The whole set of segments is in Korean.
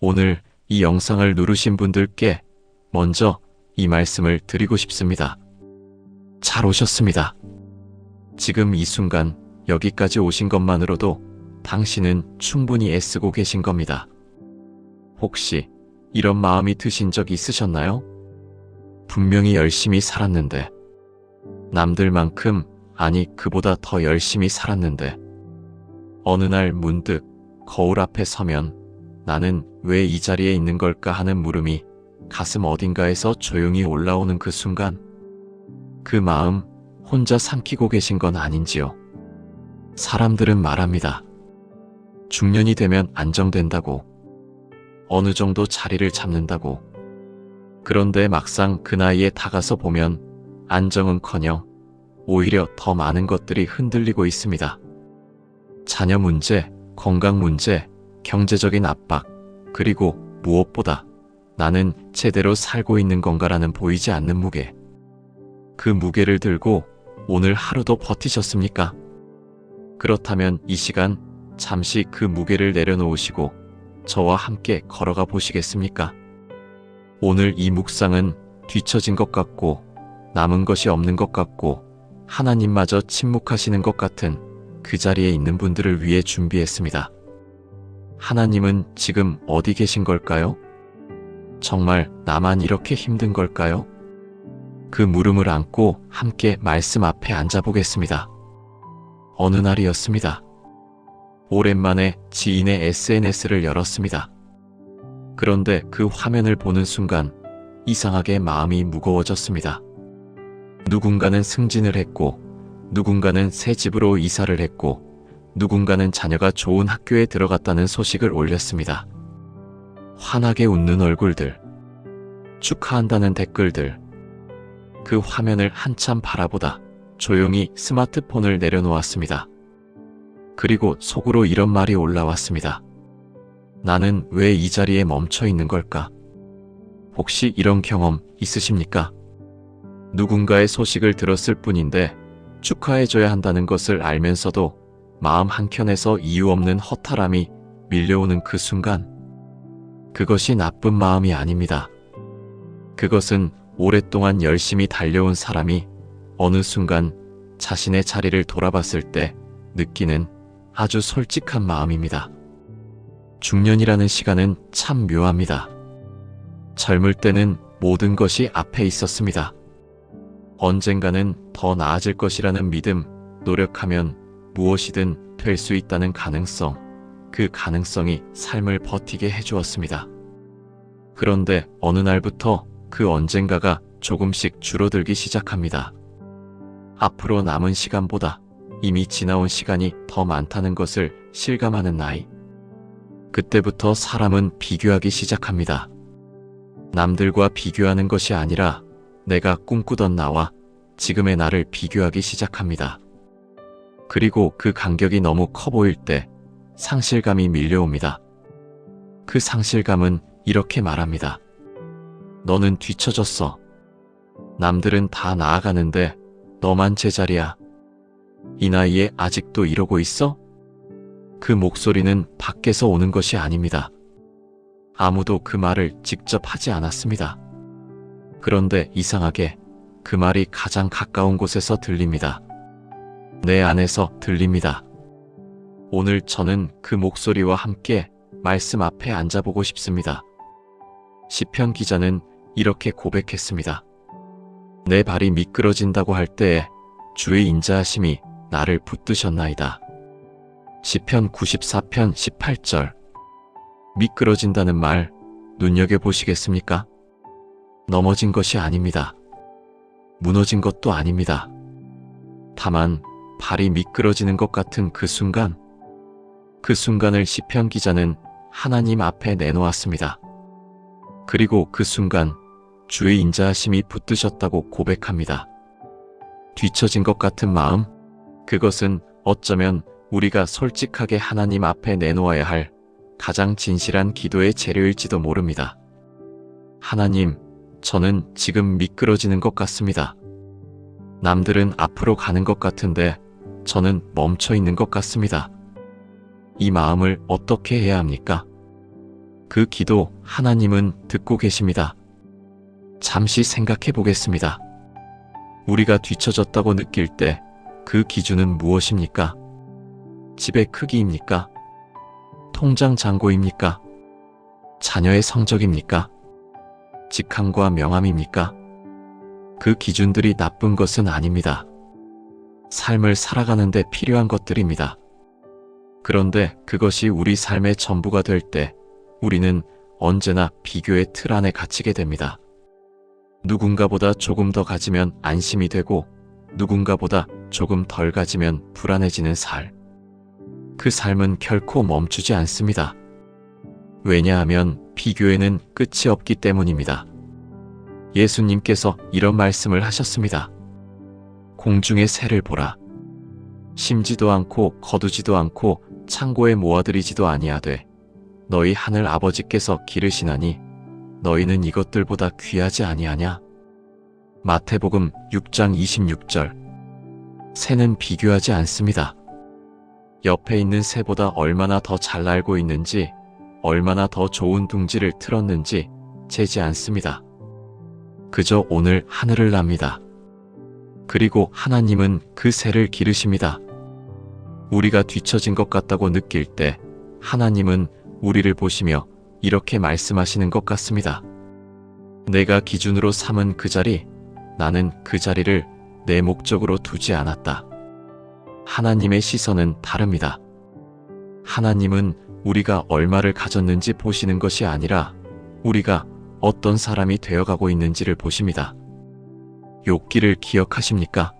오늘 이 영상을 누르신 분들께 먼저 이 말씀을 드리고 싶습니다. 잘 오셨습니다. 지금 이 순간 여기까지 오신 것만으로도 당신은 충분히 애쓰고 계신 겁니다. 혹시 이런 마음이 드신 적 있으셨나요? 분명히 열심히 살았는데, 남들만큼, 아니 그보다 더 열심히 살았는데, 어느 날 문득 거울 앞에 서면 나는 왜 이 자리에 있는 걸까 하는 물음이 가슴 어딘가에서 조용히 올라오는 그 순간, 그 마음 혼자 삼키고 계신 건 아닌지요? 사람들은 말합니다. 중년이 되면 안정된다고, 어느 정도 자리를 잡는다고. 그런데 막상 그 나이에 다가서 보면 안정은커녕 오히려 더 많은 것들이 흔들리고 있습니다. 자녀 문제, 건강 문제, 경제적인 압박, 그리고 무엇보다 나는 제대로 살고 있는 건가라는 보이지 않는 무게. 그 무게를 들고 오늘 하루도 버티셨습니까? 그렇다면 이 시간 잠시 그 무게를 내려놓으시고 저와 함께 걸어가 보시겠습니까? 오늘 이 묵상은 뒤처진 것 같고 남은 것이 없는 것 같고 하나님마저 침묵하시는 것 같은 그 자리에 있는 분들을 위해 준비했습니다. 하나님은 지금 어디 계신 걸까요? 정말 나만 이렇게 힘든 걸까요? 그 물음을 안고 함께 말씀 앞에 앉아보겠습니다. 어느 날이었습니다. 오랜만에 지인의 SNS를 열었습니다. 그런데 그 화면을 보는 순간 이상하게 마음이 무거워졌습니다. 누군가는 승진을 했고, 누군가는 새 집으로 이사를 했고, 누군가는 자녀가 좋은 학교에 들어갔다는 소식을 올렸습니다. 환하게 웃는 얼굴들, 축하한다는 댓글들. 그 화면을 한참 바라보다 조용히 스마트폰을 내려놓았습니다. 그리고 속으로 이런 말이 올라왔습니다. 나는 왜 이 자리에 멈춰 있는 걸까? 혹시 이런 경험 있으십니까? 누군가의 소식을 들었을 뿐인데 축하해줘야 한다는 것을 알면서도 마음 한켠에서 이유 없는 허탈함이 밀려오는 그 순간, 그것이 나쁜 마음이 아닙니다. 그것은 오랫동안 열심히 달려온 사람이 어느 순간 자신의 자리를 돌아봤을 때 느끼는 아주 솔직한 마음입니다. 중년이라는 시간은 참 묘합니다. 젊을 때는 모든 것이 앞에 있었습니다. 언젠가는 더 나아질 것이라는 믿음, 노력하면 무엇이든 될 수 있다는 가능성, 그 가능성이 삶을 버티게 해주었습니다. 그런데 어느 날부터 그 언젠가가 조금씩 줄어들기 시작합니다. 앞으로 남은 시간보다 이미 지나온 시간이 더 많다는 것을 실감하는 나이. 그때부터 사람은 비교하기 시작합니다. 남들과 비교하는 것이 아니라 내가 꿈꾸던 나와 지금의 나를 비교하기 시작합니다. 그리고 그 간격이 너무 커 보일 때 상실감이 밀려옵니다. 그 상실감은 이렇게 말합니다. 너는 뒤처졌어. 남들은 다 나아가는데 너만 제자리야. 이 나이에 아직도 이러고 있어? 그 목소리는 밖에서 오는 것이 아닙니다. 아무도 그 말을 직접 하지 않았습니다. 그런데 이상하게 그 말이 가장 가까운 곳에서 들립니다. 내 안에서 들립니다. 오늘 저는 그 목소리와 함께 말씀 앞에 앉아보고 싶습니다. 시편 기자는 이렇게 고백했습니다. 내 발이 미끄러진다고 할 때에 주의 인자하심이 나를 붙드셨나이다. 시편 94편 18절. 미끄러진다는 말 눈여겨보시겠습니까? 넘어진 것이 아닙니다. 무너진 것도 아닙니다. 다만 발이 미끄러지는 것 같은 그 순간, 그 순간을 시편 기자는 하나님 앞에 내놓았습니다. 그리고 그 순간 주의 인자하심이 붙드셨다고 고백합니다. 뒤처진 것 같은 마음, 그것은 어쩌면 우리가 솔직하게 하나님 앞에 내놓아야 할 가장 진실한 기도의 재료일지도 모릅니다. 하나님, 저는 지금 미끄러지는 것 같습니다. 남들은 앞으로 가는 것 같은데 저는 멈춰 있는 것 같습니다. 이 마음을 어떻게 해야 합니까? 그 기도 하나님은 듣고 계십니다. 잠시 생각해 보겠습니다. 우리가 뒤처졌다고 느낄 때 그 기준은 무엇입니까? 집의 크기입니까? 통장 잔고입니까? 자녀의 성적입니까? 직함과 명함입니까? 그 기준들이 나쁜 것은 아닙니다. 삶을 살아가는데 필요한 것들입니다. 그런데 그것이 우리 삶의 전부가 될 때 우리는 언제나 비교의 틀 안에 갇히게 됩니다. 누군가보다 조금 더 가지면 안심이 되고 누군가보다 조금 덜 가지면 불안해지는 삶. 그 삶은 결코 멈추지 않습니다. 왜냐하면 비교에는 끝이 없기 때문입니다. 예수님께서 이런 말씀을 하셨습니다. 공중의 새를 보라. 심지도 않고 거두지도 않고 창고에 모아들이지도 아니하되 너희 하늘 아버지께서 기르시나니 너희는 이것들보다 귀하지 아니하냐? 마태복음 6장 26절. 새는 비교하지 않습니다. 옆에 있는 새보다 얼마나 더 잘 날고 있는지, 얼마나 더 좋은 둥지를 틀었는지 재지 않습니다. 그저 오늘 하늘을 납니다. 그리고 하나님은 그 새를 기르십니다. 우리가 뒤처진 것 같다고 느낄 때 하나님은 우리를 보시며 이렇게 말씀하시는 것 같습니다. 내가 기준으로 삼은 그 자리, 나는 그 자리를 내 목적으로 두지 않았다. 하나님의 시선은 다릅니다. 하나님은 우리가 얼마를 가졌는지 보시는 것이 아니라 우리가 어떤 사람이 되어가고 있는지를 보십니다. 욥기를 기억하십니까?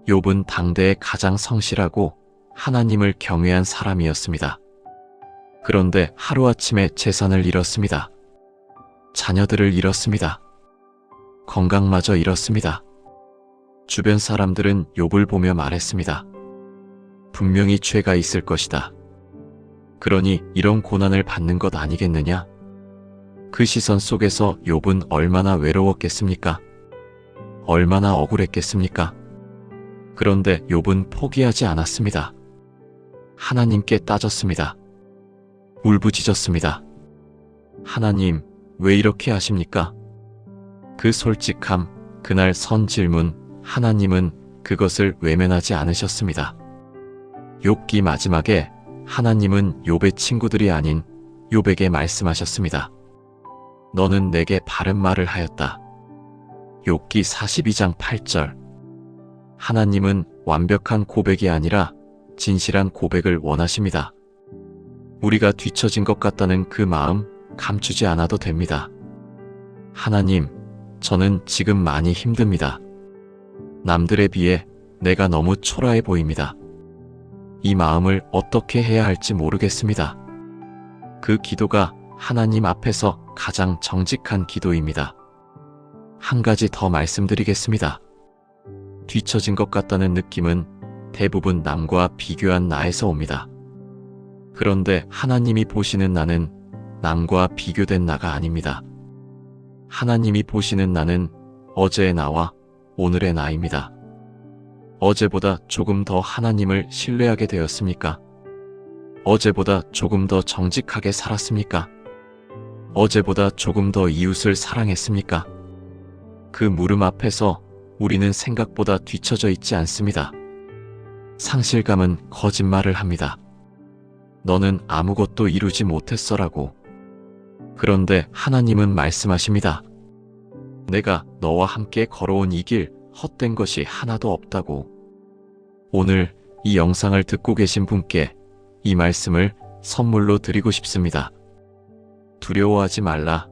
욥은 당대의 가장 성실하고 하나님을 경외한 사람이었습니다. 그런데 하루아침에 재산을 잃었습니다. 자녀들을 잃었습니다. 건강마저 잃었습니다. 주변 사람들은 욥을 보며 말했습니다. 분명히 죄가 있을 것이다. 그러니 이런 고난을 받는 것 아니겠느냐? 그 시선 속에서 욥은 얼마나 외로웠겠습니까? 얼마나 억울했겠습니까? 그런데 욥은 포기하지 않았습니다. 하나님께 따졌습니다. 울부짖었습니다. 하나님, 왜 이렇게 하십니까? 그 솔직함, 그날 선 질문, 하나님은 그것을 외면하지 않으셨습니다. 욥기 마지막에 하나님은 욥의 친구들이 아닌 욥에게 말씀하셨습니다. 너는 내게 바른 말을 하였다. 욥기 42장 8절. 하나님은 완벽한 고백이 아니라 진실한 고백을 원하십니다. 우리가 뒤처진 것 같다는 그 마음 감추지 않아도 됩니다. 하나님, 저는 지금 많이 힘듭니다. 남들에 비해 내가 너무 초라해 보입니다. 이 마음을 어떻게 해야 할지 모르겠습니다. 그 기도가 하나님 앞에서 가장 정직한 기도입니다. 한 가지 더 말씀드리겠습니다. 뒤처진 것 같다는 느낌은 대부분 남과 비교한 나에서 옵니다. 그런데 하나님이 보시는 나는 남과 비교된 나가 아닙니다. 하나님이 보시는 나는 어제의 나와 오늘의 나입니다. 어제보다 조금 더 하나님을 신뢰하게 되었습니까? 어제보다 조금 더 정직하게 살았습니까? 어제보다 조금 더 이웃을 사랑했습니까? 그 물음 앞에서 우리는 생각보다 뒤처져 있지 않습니다. 상실감은 거짓말을 합니다. 너는 아무것도 이루지 못했어라고. 그런데 하나님은 말씀하십니다. 내가 너와 함께 걸어온 이 길 헛된 것이 하나도 없다고. 오늘 이 영상을 듣고 계신 분께 이 말씀을 선물로 드리고 싶습니다. 두려워하지 말라.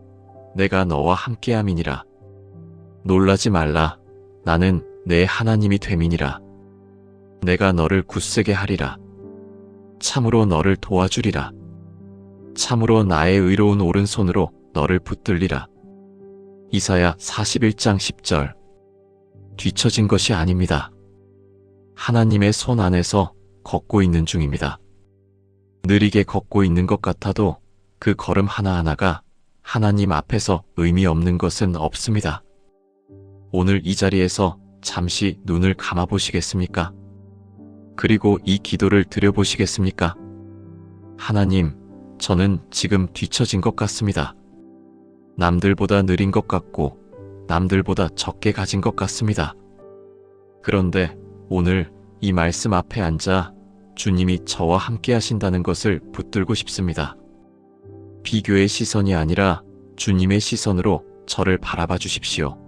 내가 너와 함께함이니라. 놀라지 말라. 나는 내 하나님이 됨이니라. 내가 너를 굳세게 하리라. 참으로 너를 도와주리라. 참으로 나의 의로운 오른손으로 너를 붙들리라. 이사야 41장 10절. 뒤처진 것이 아닙니다. 하나님의 손 안에서 걷고 있는 중입니다. 느리게 걷고 있는 것 같아도 그 걸음 하나하나가 하나님 앞에서 의미 없는 것은 없습니다. 오늘 이 자리에서 잠시 눈을 감아 보시겠습니까? 그리고 이 기도를 드려보시겠습니까? 하나님, 저는 지금 뒤처진 것 같습니다. 남들보다 느린 것 같고 남들보다 적게 가진 것 같습니다. 그런데 오늘 이 말씀 앞에 앉아 주님이 저와 함께 하신다는 것을 붙들고 싶습니다. 비교의 시선이 아니라 주님의 시선으로 저를 바라봐 주십시오.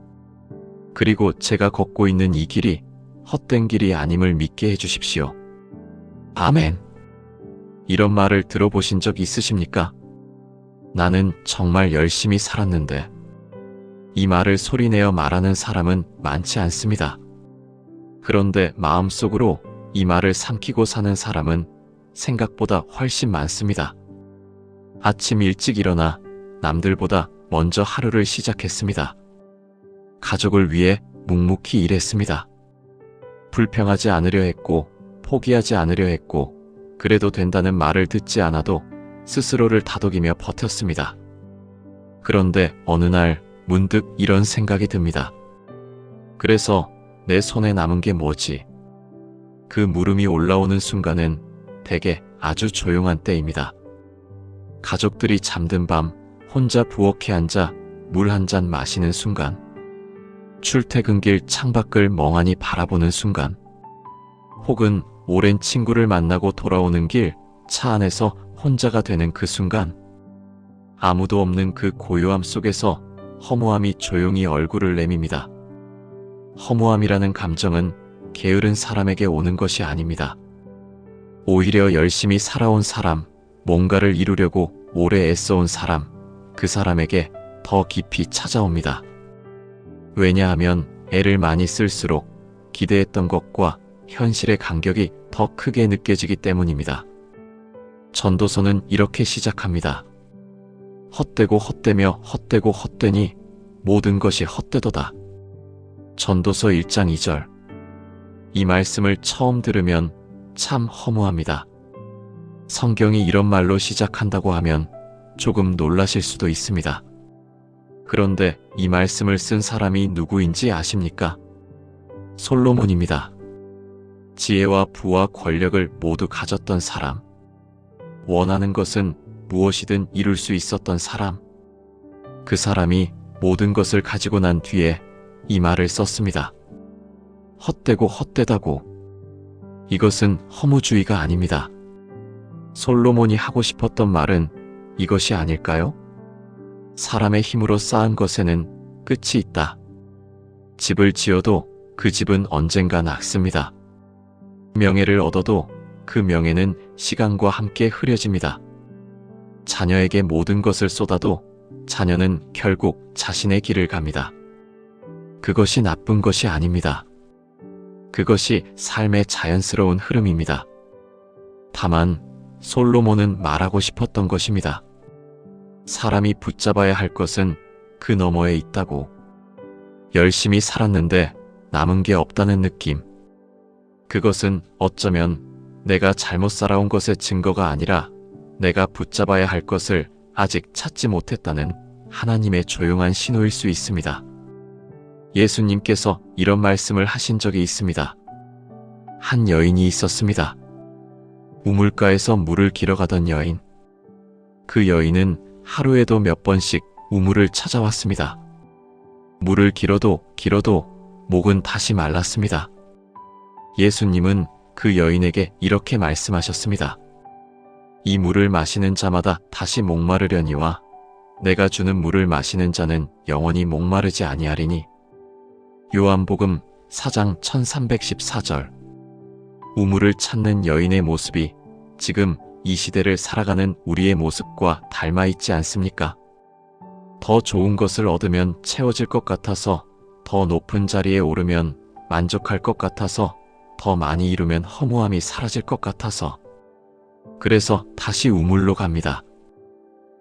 그리고 제가 걷고 있는 이 길이 헛된 길이 아님을 믿게 해주십시오. 아멘. 이런 말을 들어보신 적 있으십니까? 나는 정말 열심히 살았는데. 이 말을 소리내어 말하는 사람은 많지 않습니다. 그런데 마음속으로 이 말을 삼키고 사는 사람은 생각보다 훨씬 많습니다. 아침 일찍 일어나 남들보다 먼저 하루를 시작했습니다. 가족을 위해 묵묵히 일했습니다. 불평하지 않으려 했고 포기하지 않으려 했고 그래도 된다는 말을 듣지 않아도 스스로를 다독이며 버텼습니다. 그런데 어느 날 문득 이런 생각이 듭니다. 그래서 내 손에 남은 게 뭐지? 그 물음이 올라오는 순간은 대개 아주 조용한 때입니다. 가족들이 잠든 밤 혼자 부엌에 앉아 물 한 잔 마시는 순간, 출퇴근길 창밖을 멍하니 바라보는 순간, 혹은 오랜 친구를 만나고 돌아오는 길 차 안에서 혼자가 되는 그 순간, 아무도 없는 그 고요함 속에서 허무함이 조용히 얼굴을 내밉니다. 허무함이라는 감정은 게으른 사람에게 오는 것이 아닙니다. 오히려 열심히 살아온 사람, 뭔가를 이루려고 오래 애써온 사람, 그 사람에게 더 깊이 찾아옵니다. 왜냐하면 애를 많이 쓸수록 기대했던 것과 현실의 간격이 더 크게 느껴지기 때문입니다. 전도서는 이렇게 시작합니다. 헛되고 헛되며 헛되고 헛되니 모든 것이 헛되도다. 전도서 1장 2절. 이 말씀을 처음 들으면 참 허무합니다. 성경이 이런 말로 시작한다고 하면 조금 놀라실 수도 있습니다. 그런데 이 말씀을 쓴 사람이 누구인지 아십니까? 솔로몬입니다. 지혜와 부와 권력을 모두 가졌던 사람. 원하는 것은 무엇이든 이룰 수 있었던 사람. 그 사람이 모든 것을 가지고 난 뒤에 이 말을 썼습니다. 헛되고 헛되다고. 이것은 허무주의가 아닙니다. 솔로몬이 하고 싶었던 말은 이것이 아닐까요? 사람의 힘으로 쌓은 것에는 끝이 있다. 집을 지어도 그 집은 언젠가 낡습니다. 명예를 얻어도 그 명예는 시간과 함께 흐려집니다. 자녀에게 모든 것을 쏟아도 자녀는 결국 자신의 길을 갑니다. 그것이 나쁜 것이 아닙니다. 그것이 삶의 자연스러운 흐름입니다. 다만 솔로몬은 말하고 싶었던 것입니다. 사람이 붙잡아야 할 것은 그 너머에 있다고. 열심히 살았는데 남은 게 없다는 느낌. 그것은 어쩌면 내가 잘못 살아온 것의 증거가 아니라 내가 붙잡아야 할 것을 아직 찾지 못했다는 하나님의 조용한 신호일 수 있습니다. 예수님께서 이런 말씀을 하신 적이 있습니다. 한 여인이 있었습니다. 우물가에서 물을 길어가던 여인. 그 여인은 하루에도 몇 번씩 우물을 찾아왔습니다. 물을 길어도 목은 다시 말랐습니다. 예수님은 그 여인에게 이렇게 말씀하셨습니다. 이 물을 마시는 자마다 다시 목마르려니와 내가 주는 물을 마시는 자는 영원히 목마르지 아니하리니. 요한복음 4장 1314절. 우물을 찾는 여인의 모습이 지금 이 시대를 살아가는 우리의 모습과 닮아 있지 않습니까? 더 좋은 것을 얻으면 채워질 것 같아서, 더 높은 자리에 오르면 만족할 것 같아서, 더 많이 이루면 허무함이 사라질 것 같아서, 그래서 다시 우물로 갑니다.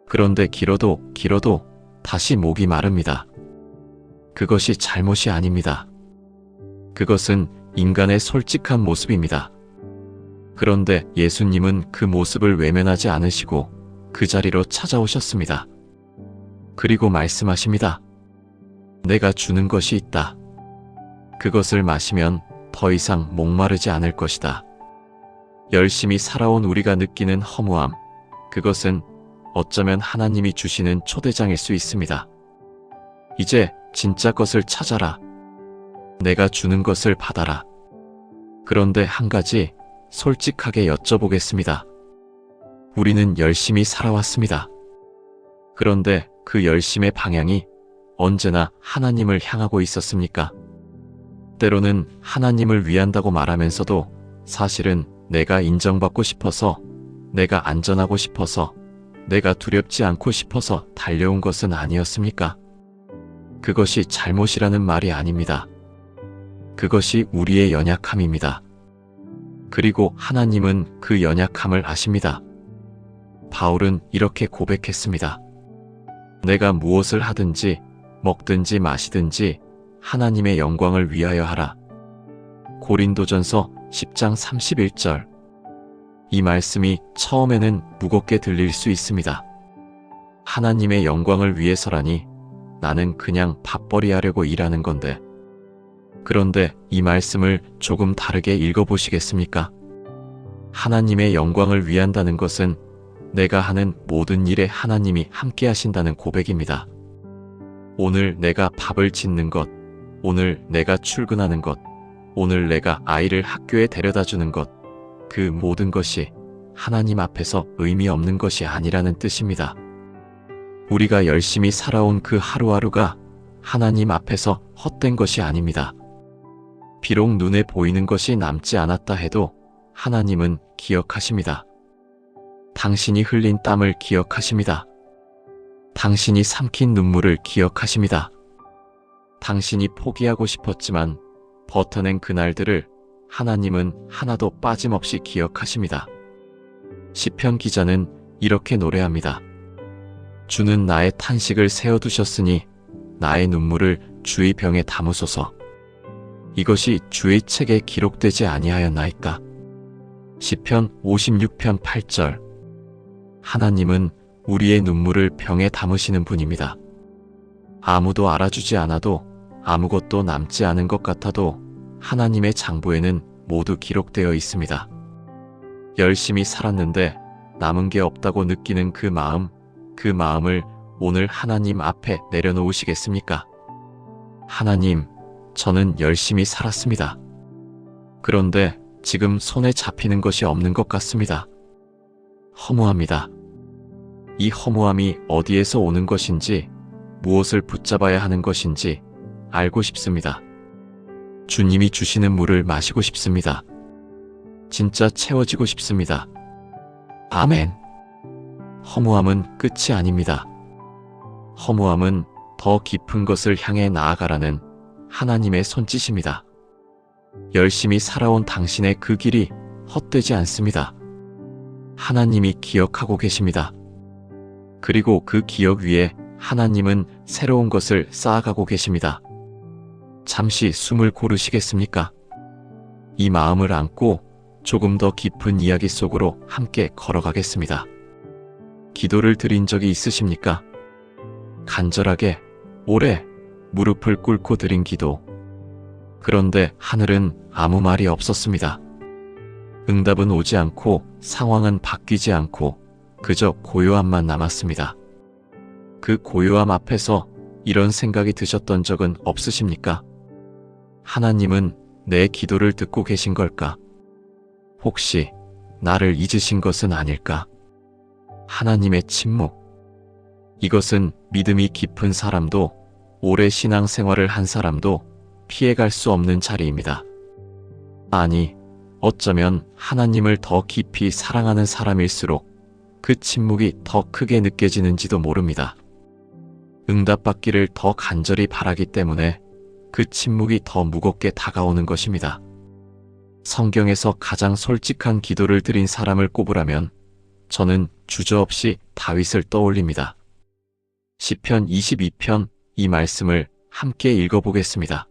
그런데 길어도 다시 목이 마릅니다. 그것이 잘못이 아닙니다. 그것은 인간의 솔직한 모습입니다. 그런데 예수님은 그 모습을 외면하지 않으시고 그 자리로 찾아오셨습니다. 그리고 말씀하십니다. 내가 주는 것이 있다. 그것을 마시면 더 이상 목마르지 않을 것이다. 열심히 살아온 우리가 느끼는 허무함, 그것은 어쩌면 하나님이 주시는 초대장일 수 있습니다. 이제 진짜 것을 찾아라. 내가 주는 것을 받아라. 그런데 한 가지 솔직하게 여쭤보겠습니다. 우리는 열심히 살아왔습니다. 그런데 그 열심의 방향이 언제나 하나님을 향하고 있었습니까? 때로는 하나님을 위한다고 말하면서도 사실은 내가 인정받고 싶어서, 내가 안전하고 싶어서, 내가 두렵지 않고 싶어서 달려온 것은 아니었습니까? 그것이 잘못이라는 말이 아닙니다. 그것이 우리의 연약함입니다. 그리고 하나님은 그 연약함을 아십니다. 바울은 이렇게 고백했습니다. 내가 무엇을 하든지 먹든지 마시든지 하나님의 영광을 위하여 하라. 고린도전서 10장 31절. 이 말씀이 처음에는 무겁게 들릴 수 있습니다. 하나님의 영광을 위해서라니 나는 그냥 밥벌이 하려고 일하는 건데. 그런데 이 말씀을 조금 다르게 읽어보시겠습니까? 하나님의 영광을 위한다는 것은 내가 하는 모든 일에 하나님이 함께 하신다는 고백입니다. 오늘 내가 밥을 짓는 것, 오늘 내가 출근하는 것, 오늘 내가 아이를 학교에 데려다 주는 것, 그 모든 것이 하나님 앞에서 의미 없는 것이 아니라는 뜻입니다. 우리가 열심히 살아온 그 하루하루가 하나님 앞에서 헛된 것이 아닙니다. 비록 눈에 보이는 것이 남지 않았다 해도 하나님은 기억하십니다. 당신이 흘린 땀을 기억하십니다. 당신이 삼킨 눈물을 기억하십니다. 당신이 포기하고 싶었지만 버텨낸 그날들을 하나님은 하나도 빠짐없이 기억하십니다. 시편 기자는 이렇게 노래합니다. 주는 나의 탄식을 세워두셨으니 나의 눈물을 주의 병에 담으소서. 이것이 주의 책에 기록되지 아니하였나이까. 시편 56편 8절. 하나님은 우리의 눈물을 병에 담으시는 분입니다. 아무도 알아주지 않아도, 아무것도 남지 않은 것 같아도 하나님의 장부에는 모두 기록되어 있습니다. 열심히 살았는데 남은 게 없다고 느끼는 그 마음을 오늘 하나님 앞에 내려놓으시겠습니까? 하나님, 저는 열심히 살았습니다. 그런데 지금 손에 잡히는 것이 없는 것 같습니다. 허무합니다. 이 허무함이 어디에서 오는 것인지, 무엇을 붙잡아야 하는 것인지 알고 싶습니다. 주님이 주시는 물을 마시고 싶습니다. 진짜 채워지고 싶습니다. 아멘. 허무함은 끝이 아닙니다. 허무함은 더 깊은 것을 향해 나아가라는 하나님의 손짓입니다. 열심히 살아온 당신의 그 길이 헛되지 않습니다. 하나님이 기억하고 계십니다. 그리고 그 기억 위에 하나님은 새로운 것을 쌓아가고 계십니다. 잠시 숨을 고르시겠습니까? 이 마음을 안고 조금 더 깊은 이야기 속으로 함께 걸어가겠습니다. 기도를 드린 적이 있으십니까? 간절하게, 오래 무릎을 꿇고 드린 기도. 그런데 하늘은 아무 말이 없었습니다. 응답은 오지 않고 상황은 바뀌지 않고 그저 고요함만 남았습니다. 그 고요함 앞에서 이런 생각이 드셨던 적은 없으십니까? 하나님은 내 기도를 듣고 계신 걸까? 혹시 나를 잊으신 것은 아닐까? 하나님의 침묵. 이것은 믿음이 깊은 사람도, 오래 신앙생활을 한 사람도 피해갈 수 없는 자리입니다. 아니, 어쩌면 하나님을 더 깊이 사랑하는 사람일수록 그 침묵이 더 크게 느껴지는지도 모릅니다. 응답받기를 더 간절히 바라기 때문에 그 침묵이 더 무겁게 다가오는 것입니다. 성경에서 가장 솔직한 기도를 드린 사람을 꼽으라면 저는 주저없이 다윗을 떠올립니다. 시편 22편 이 말씀을 함께 읽어보겠습니다.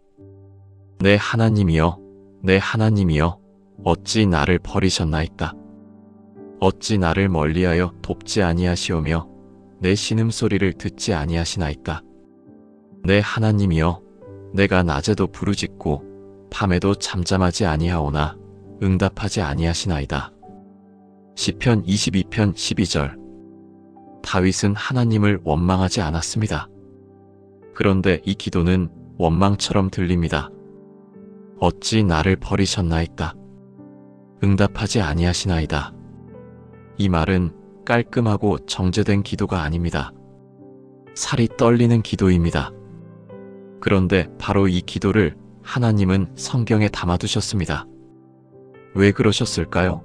내 하나님이여, 내 하나님이여, 어찌 나를 버리셨나이까? 어찌 나를 멀리하여 돕지 아니하시오며 내 신음소리를 듣지 아니하시나이까? 내 하나님이여, 내가 낮에도 부르짖고 밤에도 잠잠하지 아니하오나 응답하지 아니하시나이다. 시편 22편 12절. 다윗은 하나님을 원망하지 않았습니다. 그런데 이 기도는 원망처럼 들립니다. 어찌 나를 버리셨나이까? 응답하지 아니하시나이다. 이 말은 깔끔하고 정제된 기도가 아닙니다. 살이 떨리는 기도입니다. 그런데 바로 이 기도를 하나님은 성경에 담아두셨습니다. 왜 그러셨을까요?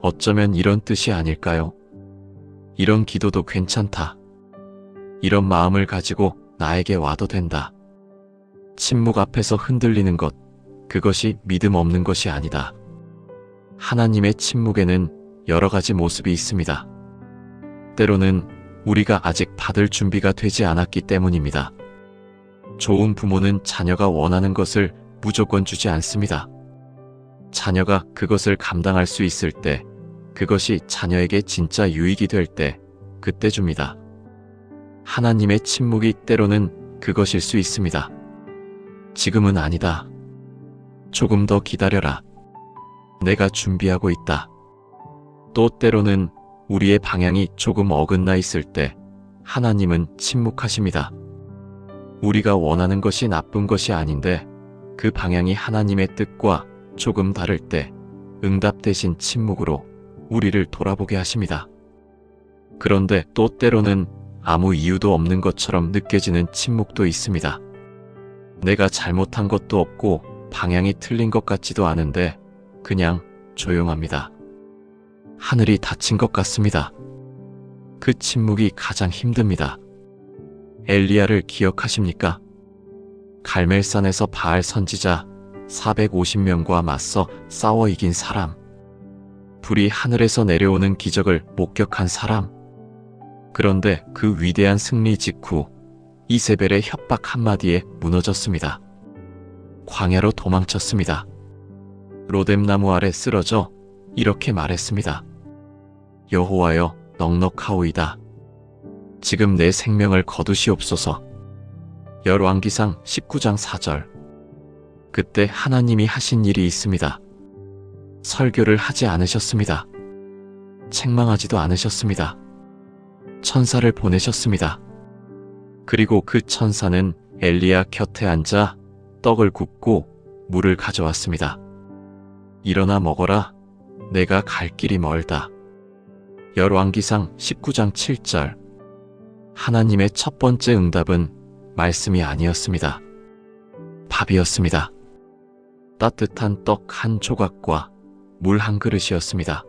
어쩌면 이런 뜻이 아닐까요? 이런 기도도 괜찮다. 이런 마음을 가지고 나에게 와도 된다. 침묵 앞에서 흔들리는 것, 그것이 믿음 없는 것이 아니다. 하나님의 침묵에는 여러 가지 모습이 있습니다. 때로는 우리가 아직 받을 준비가 되지 않았기 때문입니다. 좋은 부모는 자녀가 원하는 것을 무조건 주지 않습니다. 자녀가 그것을 감당할 수 있을 때, 그것이 자녀에게 진짜 유익이 될 때, 그때 줍니다. 하나님의 침묵이 때로는 그것일 수 있습니다. 지금은 아니다. 조금 더 기다려라. 내가 준비하고 있다. 또 때로는 우리의 방향이 조금 어긋나 있을 때 하나님은 침묵하십니다. 우리가 원하는 것이 나쁜 것이 아닌데 그 방향이 하나님의 뜻과 조금 다를 때 응답 대신 침묵으로 우리를 돌아보게 하십니다. 그런데 또 때로는 아무 이유도 없는 것처럼 느껴지는 침묵도 있습니다. 내가 잘못한 것도 없고 방향이 틀린 것 같지도 않은데 그냥 조용합니다. 하늘이 닫힌 것 같습니다. 그 침묵이 가장 힘듭니다. 엘리야를 기억하십니까? 갈멜산에서 바알 선지자 450명과 맞서 싸워 이긴 사람. 불이 하늘에서 내려오는 기적을 목격한 사람. 그런데 그 위대한 승리 직후 이세벨의 협박 한마디에 무너졌습니다. 광야로 도망쳤습니다. 로뎀나무 아래 쓰러져 이렇게 말했습니다. 여호와여, 넉넉하오이다. 지금 내 생명을 거두시옵소서. 열왕기상 19장 4절. 그때 하나님이 하신 일이 있습니다. 설교를 하지 않으셨습니다. 책망하지도 않으셨습니다. 천사를 보내셨습니다. 그리고 그 천사는 엘리야 곁에 앉아 떡을 굽고 물을 가져왔습니다. 일어나 먹어라. 내가 갈 길이 멀다. 열왕기상 19장 7절. 하나님의 첫 번째 응답은 말씀이 아니었습니다. 밥이었습니다. 따뜻한 떡 한 조각과 물 한 그릇이었습니다.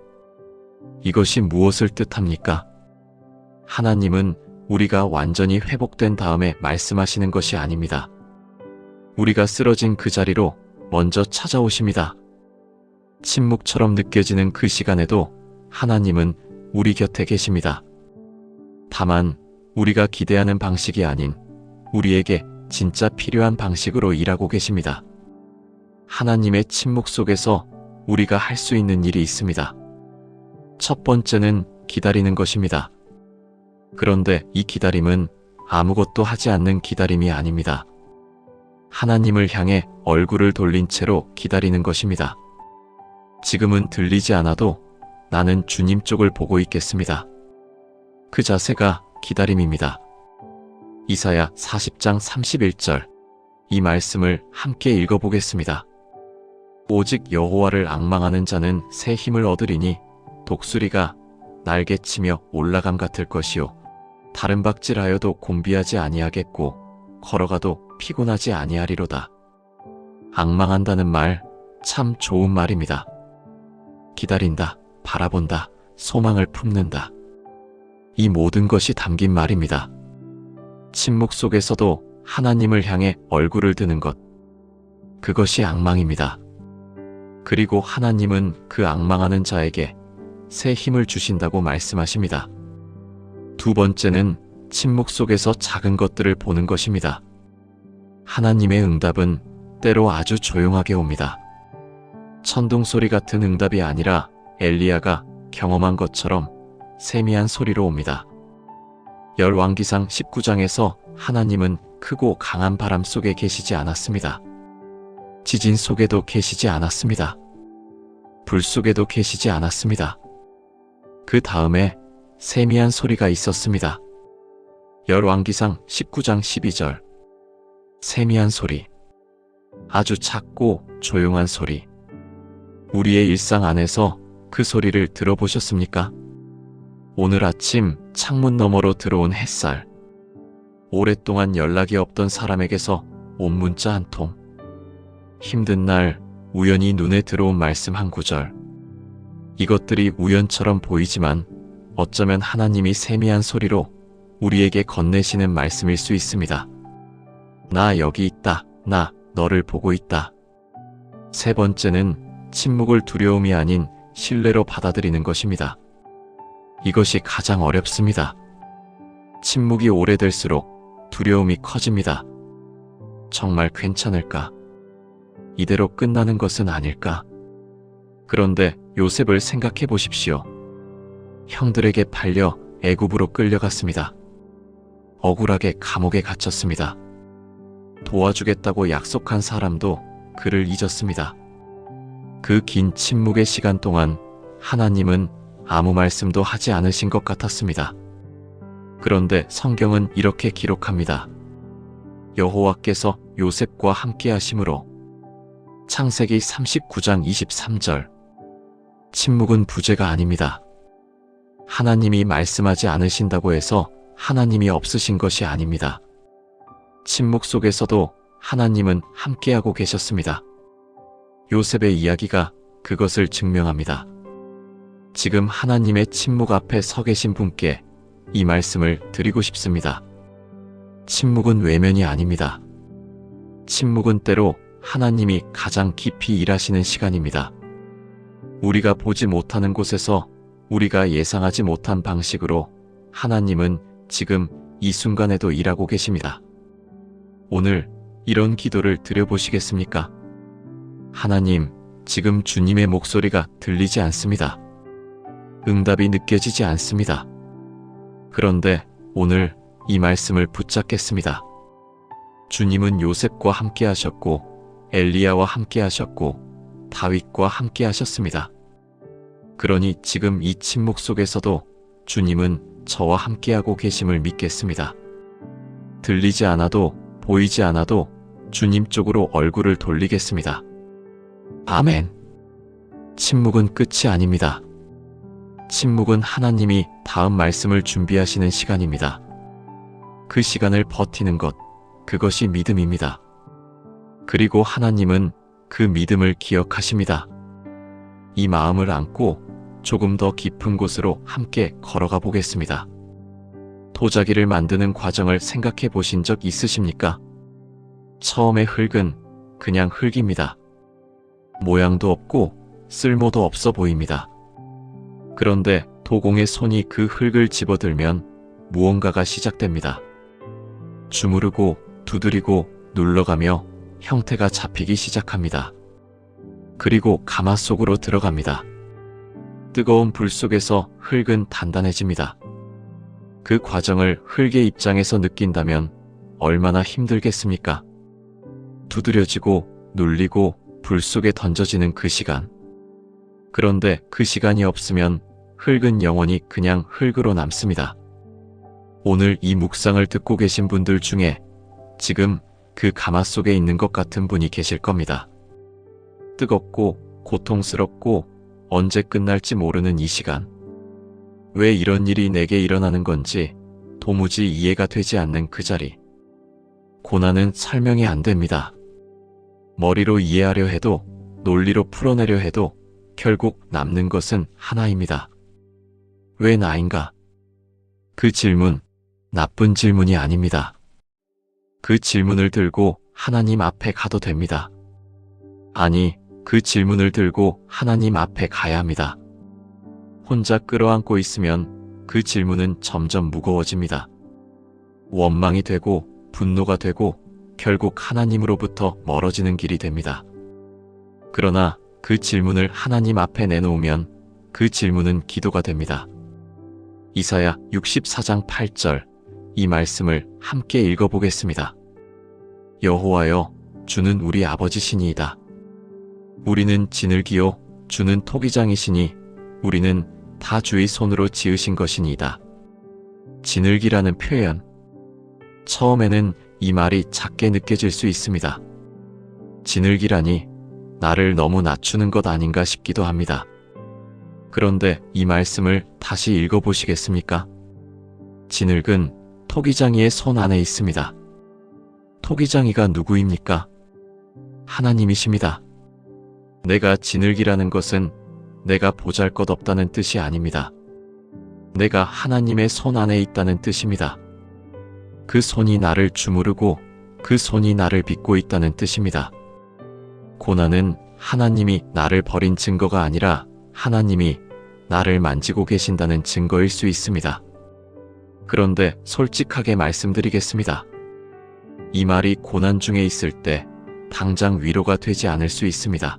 이것이 무엇을 뜻합니까? 하나님은 우리가 완전히 회복된 다음에 말씀하시는 것이 아닙니다. 우리가 쓰러진 그 자리로 먼저 찾아오십니다. 침묵처럼 느껴지는 그 시간에도 하나님은 우리 곁에 계십니다. 다만 우리가 기대하는 방식이 아닌 우리에게 진짜 필요한 방식으로 일하고 계십니다. 하나님의 침묵 속에서 우리가 할 수 있는 일이 있습니다. 첫 번째는 기다리는 것입니다. 그런데 이 기다림은 아무것도 하지 않는 기다림이 아닙니다. 하나님을 향해 얼굴을 돌린 채로 기다리는 것입니다. 지금은 들리지 않아도 나는 주님 쪽을 보고 있겠습니다. 그 자세가 기다림입니다. 이사야 40장 31절. 이 말씀을 함께 읽어보겠습니다. 오직 여호와를 앙망하는 자는 새 힘을 얻으리니 독수리가 날개치며 올라감 같을 것이요 다른 박질하여도 곤비하지 아니하겠고 걸어가도 피곤하지 아니하리로다. 앙망한다는 말 참 좋은 말입니다. 기다린다, 바라본다, 소망을 품는다. 이 모든 것이 담긴 말입니다. 침묵 속에서도 하나님을 향해 얼굴을 드는 것, 그것이 앙망입니다. 그리고 하나님은 그 앙망하는 자에게 새 힘을 주신다고 말씀하십니다. 두 번째는 침묵 속에서 작은 것들을 보는 것입니다. 하나님의 응답은 때로 아주 조용하게 옵니다. 천둥 소리 같은 응답이 아니라 엘리야가 경험한 것처럼 세미한 소리로 옵니다. 열왕기상 19장에서 하나님은 크고 강한 바람 속에 계시지 않았습니다. 지진 속에도 계시지 않았습니다. 불 속에도 계시지 않았습니다. 그 다음에 세미한 소리가 있었습니다. 열왕기상 19장 12절. 세미한 소리. 아주 작고 조용한 소리. 우리의 일상 안에서 그 소리를 들어보셨습니까? 오늘 아침 창문 너머로 들어온 햇살. 오랫동안 연락이 없던 사람에게서 온 문자 한 통. 힘든 날 우연히 눈에 들어온 말씀 한 구절. 이것들이 우연처럼 보이지만 어쩌면 하나님이 세미한 소리로 우리에게 건네시는 말씀일 수 있습니다. 나 여기 있다. 나 너를 보고 있다. 세 번째는 침묵을 두려움이 아닌 신뢰로 받아들이는 것입니다. 이것이 가장 어렵습니다. 침묵이 오래될수록 두려움이 커집니다. 정말 괜찮을까? 이대로 끝나는 것은 아닐까? 그런데 요셉을 생각해 보십시오. 형들에게 팔려 애굽으로 끌려갔습니다. 억울하게 감옥에 갇혔습니다. 도와주겠다고 약속한 사람도 그를 잊었습니다. 그 긴 침묵의 시간 동안 하나님은 아무 말씀도 하지 않으신 것 같았습니다. 그런데 성경은 이렇게 기록합니다. 여호와께서 요셉과 함께 하심으로. 창세기 39장 23절. 침묵은 부재가 아닙니다. 하나님이 말씀하지 않으신다고 해서 하나님이 없으신 것이 아닙니다. 침묵 속에서도 하나님은 함께하고 계셨습니다. 요셉의 이야기가 그것을 증명합니다. 지금 하나님의 침묵 앞에 서 계신 분께 이 말씀을 드리고 싶습니다. 침묵은 외면이 아닙니다. 침묵은 때로 하나님이 가장 깊이 일하시는 시간입니다. 우리가 보지 못하는 곳에서 우리가 예상하지 못한 방식으로 하나님은 지금 이 순간에도 일하고 계십니다. 오늘 이런 기도를 드려보시겠습니까? 하나님, 지금 주님의 목소리가 들리지 않습니다. 응답이 느껴지지 않습니다. 그런데 오늘 이 말씀을 붙잡겠습니다. 주님은 요셉과 함께 하셨고 엘리야와 함께 하셨고 다윗과 함께 하셨습니다. 그러니 지금 이 침묵 속에서도 주님은 저와 함께하고 계심을 믿겠습니다. 들리지 않아도 보이지 않아도 주님 쪽으로 얼굴을 돌리겠습니다. 아멘. 침묵은 끝이 아닙니다. 침묵은 하나님이 다음 말씀을 준비하시는 시간입니다. 그 시간을 버티는 것, 그것이 믿음입니다. 그리고 하나님은 그 믿음을 기억하십니다. 이 마음을 안고 조금 더 깊은 곳으로 함께 걸어가 보겠습니다. 도자기를 만드는 과정을 생각해 보신 적 있으십니까? 처음에 흙은 그냥 흙입니다. 모양도 없고 쓸모도 없어 보입니다. 그런데 도공의 손이 그 흙을 집어들면 무언가가 시작됩니다. 주무르고 두드리고 눌러가며 형태가 잡히기 시작합니다. 그리고 가마 속으로 들어갑니다. 뜨거운 불 속에서 흙은 단단해집니다. 그 과정을 흙의 입장에서 느낀다면 얼마나 힘들겠습니까? 두드려지고 눌리고 불 속에 던져지는 그 시간. 그런데 그 시간이 없으면 흙은 영원히 그냥 흙으로 남습니다. 오늘 이 묵상을 듣고 계신 분들 중에 지금 그 가마 속에 있는 것 같은 분이 계실 겁니다. 뜨겁고 고통스럽고 언제 끝날지 모르는 이 시간. 왜 이런 일이 내게 일어나는 건지 도무지 이해가 되지 않는 그 자리. 고난은 설명이 안 됩니다. 머리로 이해하려 해도 논리로 풀어내려 해도 결국 남는 것은 하나입니다. 왜 나인가? 그 질문, 나쁜 질문이 아닙니다. 그 질문을 들고 하나님 앞에 가도 됩니다. 아니, 그 질문을 들고 하나님 앞에 가야 합니다. 혼자 끌어안고 있으면 그 질문은 점점 무거워집니다. 원망이 되고 분노가 되고 결국 하나님으로부터 멀어지는 길이 됩니다. 그러나 그 질문을 하나님 앞에 내놓으면 그 질문은 기도가 됩니다. 이사야 64장 8절, 이 말씀을 함께 읽어보겠습니다. 여호와여, 주는 우리 아버지시니이다. 우리는 지늘기요, 주는 토기장이시니 우리는 다 주의 손으로 지으신 것이니이다. 진흙이라는 표현. 처음에는 이 말이 작게 느껴질 수 있습니다. 진흙이라니 나를 너무 낮추는 것 아닌가 싶기도 합니다. 그런데 이 말씀을 다시 읽어보시겠습니까? 진흙은 토기장이의 손 안에 있습니다. 토기장이가 누구입니까? 하나님이십니다. 내가 진흙이라는 것은 내가 보잘것없다는 뜻이 아닙니다. 내가 하나님의 손 안에 있다는 뜻입니다. 그 손이 나를 주무르고 그 손이 나를 빚고 있다는 뜻입니다. 고난은 하나님이 나를 버린 증거가 아니라 하나님이 나를 만지고 계신다는 증거일 수 있습니다. 그런데 솔직하게 말씀드리겠습니다. 이 말이 고난 중에 있을 때 당장 위로가 되지 않을 수 있습니다.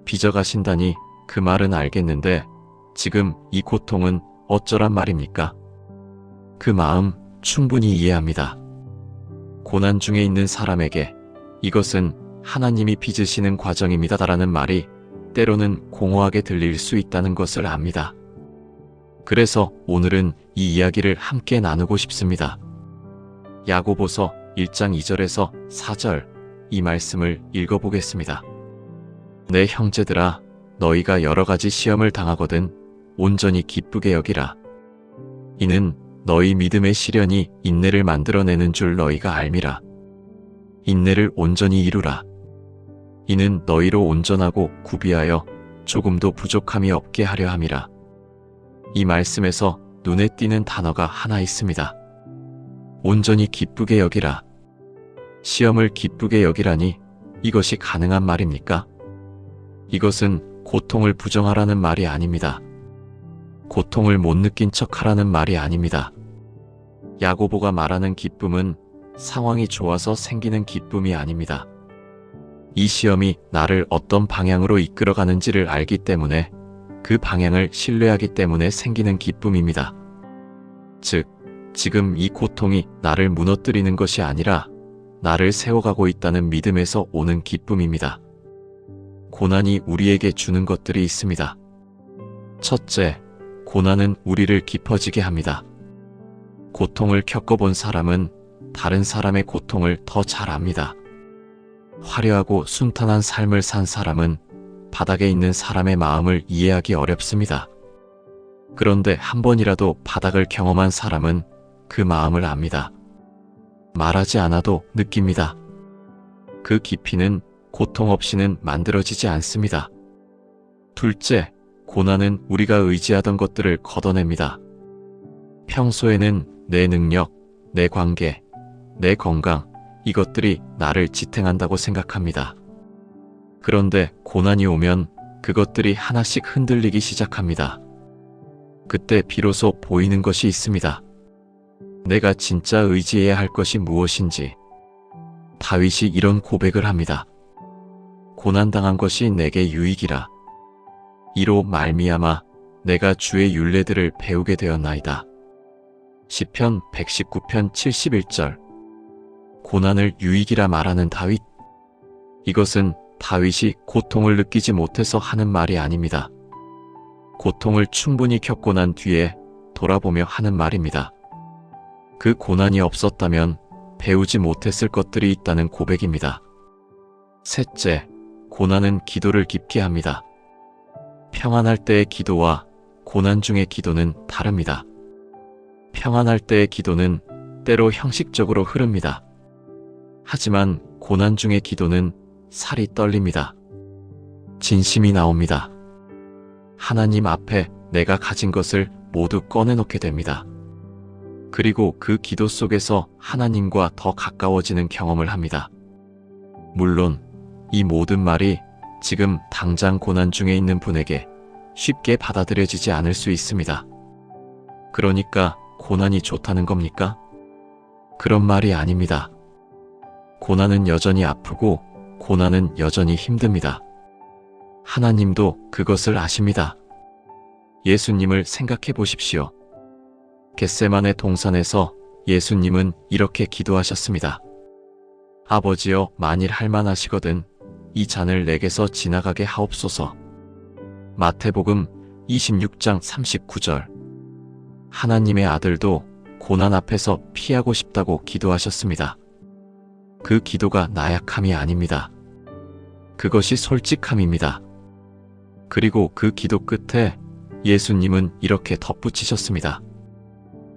빚어가신다니 그 말은 알겠는데 지금 이 고통은 어쩌란 말입니까? 그 마음 충분히 이해합니다. 고난 중에 있는 사람에게 이것은 하나님이 빚으시는 과정입니다라는 말이 때로는 공허하게 들릴 수 있다는 것을 압니다. 그래서 오늘은 이 이야기를 함께 나누고 싶습니다. 야고보서 1장 2절에서 4절 이 말씀을 읽어보겠습니다. 내 형제들아 너희가 여러 가지 시험을 당하거든 온전히 기쁘게 여기라. 이는 너희 믿음의 시련이 인내를 만들어내는 줄 너희가 알미라. 인내를 온전히 이루라. 이는 너희로 온전하고 구비하여 조금도 부족함이 없게 하려 함이라. 이 말씀에서 눈에 띄는 단어가 하나 있습니다. 온전히 기쁘게 여기라. 시험을 기쁘게 여기라니 이것이 가능한 말입니까? 이것은 고통을 부정하라는 말이 아닙니다. 고통을 못 느낀 척하라는 말이 아닙니다. 야고보가 말하는 기쁨은 상황이 좋아서 생기는 기쁨이 아닙니다. 이 시험이 나를 어떤 방향으로 이끌어가는지를 알기 때문에 그 방향을 신뢰하기 때문에 생기는 기쁨입니다. 즉, 지금 이 고통이 나를 무너뜨리는 것이 아니라 나를 세워가고 있다는 믿음에서 오는 기쁨입니다. 고난이 우리에게 주는 것들이 있습니다. 첫째, 고난은 우리를 깊어지게 합니다. 고통을 겪어본 사람은 다른 사람의 고통을 더 잘 압니다. 화려하고 순탄한 삶을 산 사람은 바닥에 있는 사람의 마음을 이해하기 어렵습니다. 그런데 한 번이라도 바닥을 경험한 사람은 그 마음을 압니다. 말하지 않아도 느낍니다. 그 깊이는 고통 없이는 만들어지지 않습니다. 둘째, 고난은 우리가 의지하던 것들을 걷어냅니다. 평소에는 내 능력, 내 관계, 내 건강, 이것들이 나를 지탱한다고 생각합니다. 그런데 고난이 오면 그것들이 하나씩 흔들리기 시작합니다. 그때 비로소 보이는 것이 있습니다. 내가 진짜 의지해야 할 것이 무엇인지. 다윗이 이런 고백을 합니다. 고난당한 것이 내게 유익이라. 이로 말미암아 내가 주의 율례들을 배우게 되었나이다. 시편 119편 71절. 고난을 유익이라 말하는 다윗. 이것은 다윗이 고통을 느끼지 못해서 하는 말이 아닙니다. 고통을 충분히 겪고 난 뒤에 돌아보며 하는 말입니다. 그 고난이 없었다면 배우지 못했을 것들이 있다는 고백입니다. 셋째, 고난은 기도를 깊게 합니다. 평안할 때의 기도와 고난 중의 기도는 다릅니다. 평안할 때의 기도는 때로 형식적으로 흐릅니다. 하지만 고난 중의 기도는 살이 떨립니다. 진심이 나옵니다. 하나님 앞에 내가 가진 것을 모두 꺼내놓게 됩니다. 그리고 그 기도 속에서 하나님과 더 가까워지는 경험을 합니다. 물론 이 모든 말이 지금 당장 고난 중에 있는 분에게 쉽게 받아들여지지 않을 수 있습니다. 그러니까 고난이 좋다는 겁니까? 그런 말이 아닙니다. 고난은 여전히 아프고 고난은 여전히 힘듭니다. 하나님도 그것을 아십니다. 예수님을 생각해 보십시오. 겟세마네 동산에서 예수님은 이렇게 기도하셨습니다. 아버지여, 만일 할만하시거든 이 잔을 내게서 지나가게 하옵소서. 마태복음 26장 39절. 하나님의 아들도 고난 앞에서 피하고 싶다고 기도하셨습니다. 그 기도가 나약함이 아닙니다. 그것이 솔직함입니다. 그리고 그 기도 끝에 예수님은 이렇게 덧붙이셨습니다.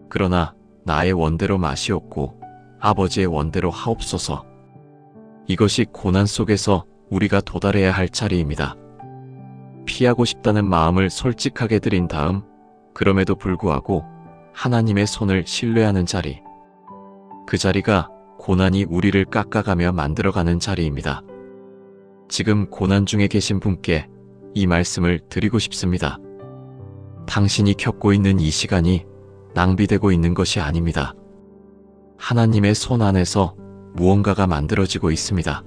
그러나 나의 원대로 마시옵고 아버지의 원대로 하옵소서. 이것이 고난 속에서 우리가 도달해야 할 자리입니다. 피하고 싶다는 마음을 솔직하게 드린 다음 그럼에도 불구하고 하나님의 손을 신뢰하는 자리. 그 자리가 고난이 우리를 깎아가며 만들어가는 자리입니다. 지금 고난 중에 계신 분께 이 말씀을 드리고 싶습니다. 당신이 겪고 있는 이 시간이 낭비되고 있는 것이 아닙니다. 하나님의 손 안에서 무언가가 만들어지고 있습니다.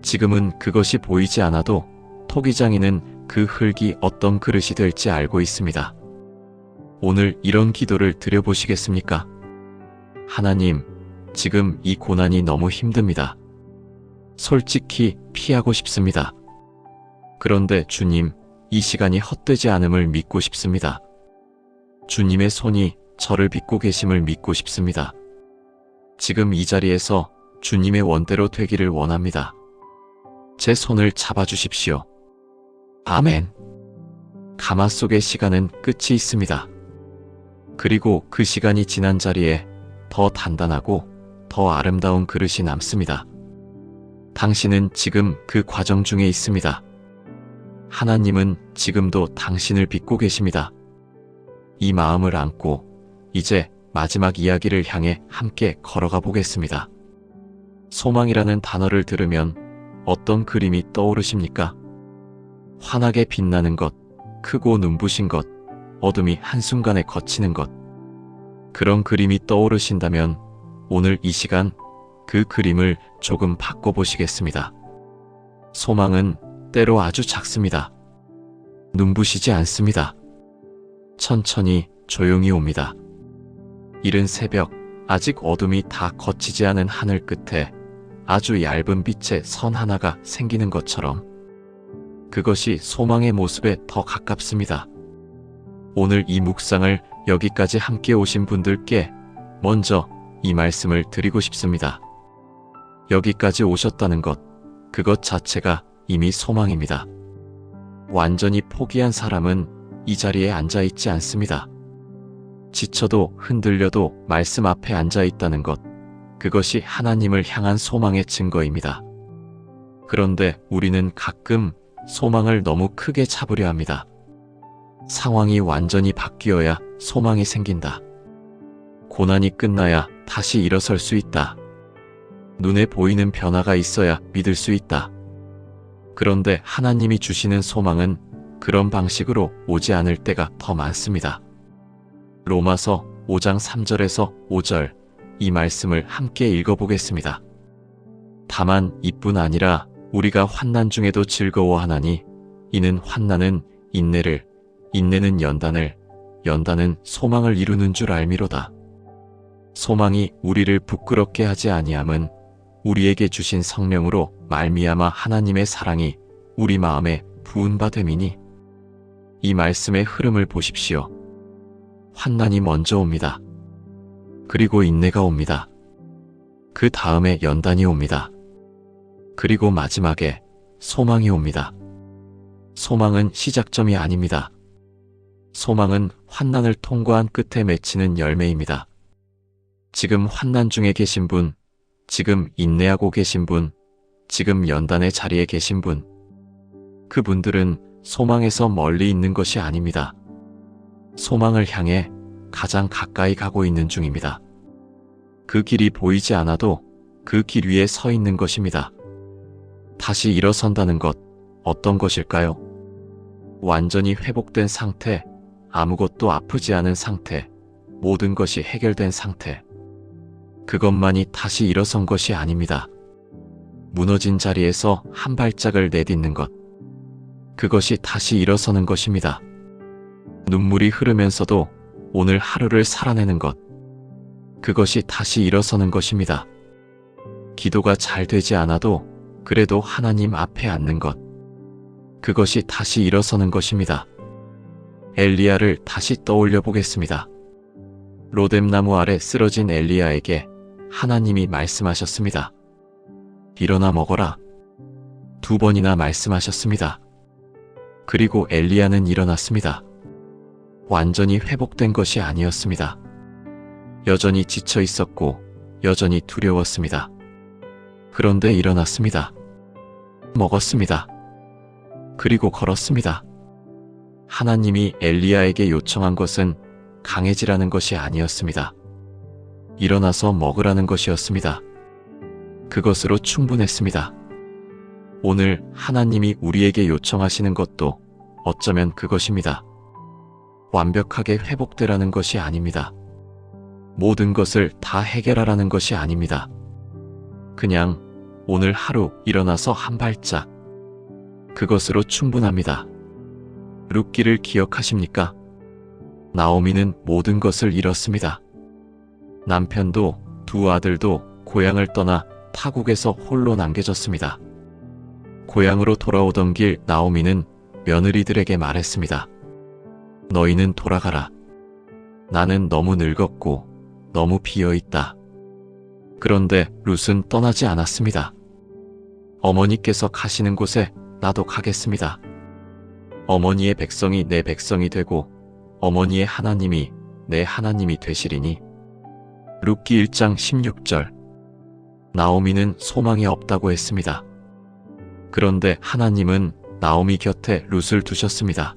지금은 그것이 보이지 않아도 토기장이는 그 흙이 어떤 그릇이 될지 알고 있습니다. 오늘 이런 기도를 드려보시겠습니까? 하나님, 지금 이 고난이 너무 힘듭니다. 솔직히 피하고 싶습니다. 그런데 주님, 이 시간이 헛되지 않음을 믿고 싶습니다. 주님의 손이 저를 빚고 계심을 믿고 싶습니다. 지금 이 자리에서 주님의 원대로 되기를 원합니다. 제 손을 잡아주십시오. 아멘. 가마 속의 시간은 끝이 있습니다. 그리고 그 시간이 지난 자리에 더 단단하고 더 아름다운 그릇이 남습니다. 당신은 지금 그 과정 중에 있습니다. 하나님은 지금도 당신을 빚고 계십니다. 이 마음을 안고 이제 마지막 이야기를 향해 함께 걸어가 보겠습니다. 소망이라는 단어를 들으면 어떤 그림이 떠오르십니까? 환하게 빛나는 것, 크고 눈부신 것, 어둠이 한순간에 걷히는 것. 그런 그림이 떠오르신다면 오늘 이 시간 그 그림을 조금 바꿔보시겠습니다. 소망은 때로 아주 작습니다. 눈부시지 않습니다. 천천히 조용히 옵니다. 이른 새벽, 아직 어둠이 다 걷히지 않은 하늘 끝에 아주 얇은 빛의 선 하나가 생기는 것처럼 그것이 소망의 모습에 더 가깝습니다. 오늘 이 묵상을 여기까지 함께 오신 분들께 먼저 이 말씀을 드리고 싶습니다. 여기까지 오셨다는 것, 그것 자체가 이미 소망입니다. 완전히 포기한 사람은 이 자리에 앉아 있지 않습니다. 지쳐도 흔들려도 말씀 앞에 앉아 있다는 것, 그것이 하나님을 향한 소망의 증거입니다. 그런데 우리는 가끔 소망을 너무 크게 잡으려 합니다. 상황이 완전히 바뀌어야 소망이 생긴다. 고난이 끝나야 다시 일어설 수 있다. 눈에 보이는 변화가 있어야 믿을 수 있다. 그런데 하나님이 주시는 소망은 그런 방식으로 오지 않을 때가 더 많습니다. 로마서 5장 3절에서 5절 이 말씀을 함께 읽어보겠습니다. 다만 이뿐 아니라 우리가 환난 중에도 즐거워하나니 이는 환난은 인내를, 인내는 연단을, 연단은 소망을 이루는 줄 알미로다. 소망이 우리를 부끄럽게 하지 아니함은 우리에게 주신 성령으로 말미암아 하나님의 사랑이 우리 마음에 부은 바 됨이니. 이 말씀의 흐름을 보십시오. 환난이 먼저 옵니다. 그리고 인내가 옵니다. 그 다음에 연단이 옵니다. 그리고 마지막에 소망이 옵니다. 소망은 시작점이 아닙니다. 소망은 환난을 통과한 끝에 맺히는 열매입니다. 지금 환난 중에 계신 분, 지금 인내하고 계신 분, 지금 연단의 자리에 계신 분, 그분들은 소망에서 멀리 있는 것이 아닙니다. 소망을 향해 가장 가까이 가고 있는 중입니다. 그 길이 보이지 않아도 그 길 위에 서 있는 것입니다. 다시 일어선다는 것, 어떤 것일까요? 완전히 회복된 상태, 아무것도 아프지 않은 상태, 모든 것이 해결된 상태. 그것만이 다시 일어선 것이 아닙니다. 무너진 자리에서 한 발짝을 내딛는 것. 그것이 다시 일어서는 것입니다. 눈물이 흐르면서도 오늘 하루를 살아내는 것. 그것이 다시 일어서는 것입니다. 기도가 잘 되지 않아도 그래도 하나님 앞에 앉는 것. 그것이 다시 일어서는 것입니다. 엘리야를 다시 떠올려 보겠습니다. 로뎀나무 아래 쓰러진 엘리야에게 하나님이 말씀하셨습니다. 일어나 먹어라. 2번이나 말씀하셨습니다. 그리고 엘리야는 일어났습니다. 완전히 회복된 것이 아니었습니다. 여전히 지쳐 있었고 여전히 두려웠습니다. 그런데 일어났습니다. 먹었습니다. 그리고 걸었습니다. 하나님이 엘리야에게 요청한 것은 강해지라는 것이 아니었습니다. 일어나서 먹으라는 것이었습니다. 그것으로 충분했습니다. 오늘 하나님이 우리에게 요청하시는 것도 어쩌면 그것입니다. 완벽하게 회복되라는 것이 아닙니다. 모든 것을 다 해결하라는 것이 아닙니다. 그냥 오늘 하루 일어나서 한 발짝. 그것으로 충분합니다. 룻기를 기억하십니까? 나오미는 모든 것을 잃었습니다. 남편도 2 아들도 고향을 떠나 타국에서 홀로 남겨졌습니다. 고향으로 돌아오던 길 나오미는 며느리들에게 말했습니다. 너희는 돌아가라. 나는 너무 늙었고 너무 비어있다. 그런데 룻은 떠나지 않았습니다. 어머니께서 가시는 곳에 나도 가겠습니다. 어머니의 백성이 내 백성이 되고 어머니의 하나님이 내 하나님이 되시리니. 룻기 1장 16절. 나오미는 소망이 없다고 했습니다. 그런데 하나님은 나오미 곁에 룻을 두셨습니다.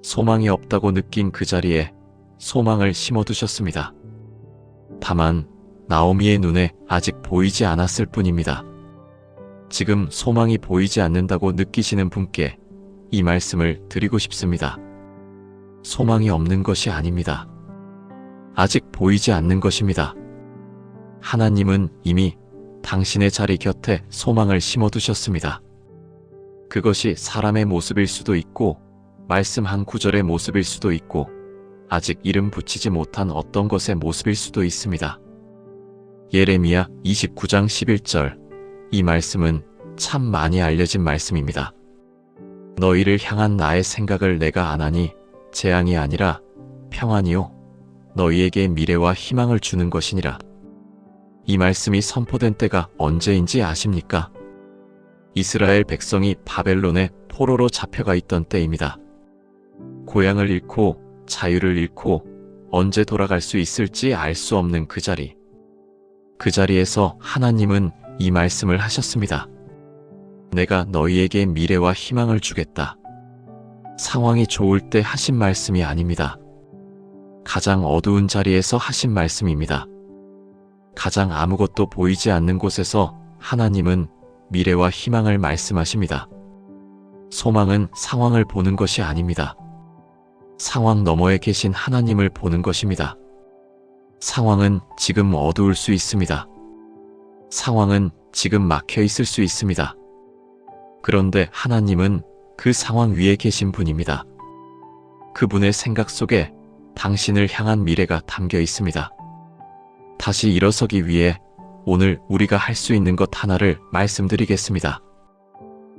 소망이 없다고 느낀 그 자리에 소망을 심어두셨습니다. 다만 나오미의 눈에 아직 보이지 않았을 뿐입니다. 지금 소망이 보이지 않는다고 느끼시는 분께 이 말씀을 드리고 싶습니다. 소망이 없는 것이 아닙니다. 아직 보이지 않는 것입니다. 하나님은 이미 당신의 자리 곁에 소망을 심어두셨습니다. 그것이 사람의 모습일 수도 있고 말씀 한 구절의 모습일 수도 있고 아직 이름 붙이지 못한 어떤 것의 모습일 수도 있습니다. 예레미야 29장 11절. 이 말씀은 참 많이 알려진 말씀입니다. 너희를 향한 나의 생각을 내가 아나니 재앙이 아니라 평안이요 너희에게 미래와 희망을 주는 것이니라. 이 말씀이 선포된 때가 언제인지 아십니까? 이스라엘 백성이 바벨론의 포로로 잡혀가 있던 때입니다. 고향을 잃고 자유를 잃고 언제 돌아갈 수 있을지 알 수 없는 그 자리. 그 자리에서 하나님은 이 말씀을 하셨습니다. 내가 너희에게 미래와 희망을 주겠다. 상황이 좋을 때 하신 말씀이 아닙니다. 가장 어두운 자리에서 하신 말씀입니다. 가장 아무것도 보이지 않는 곳에서 하나님은 미래와 희망을 말씀하십니다. 소망은 상황을 보는 것이 아닙니다. 상황 너머에 계신 하나님을 보는 것입니다. 상황은 지금 어두울 수 있습니다. 상황은 지금 막혀 있을 수 있습니다. 그런데 하나님은 그 상황 위에 계신 분입니다. 그분의 생각 속에 당신을 향한 미래가 담겨 있습니다. 다시 일어서기 위해 오늘 우리가 할 수 있는 것 하나를 말씀드리겠습니다.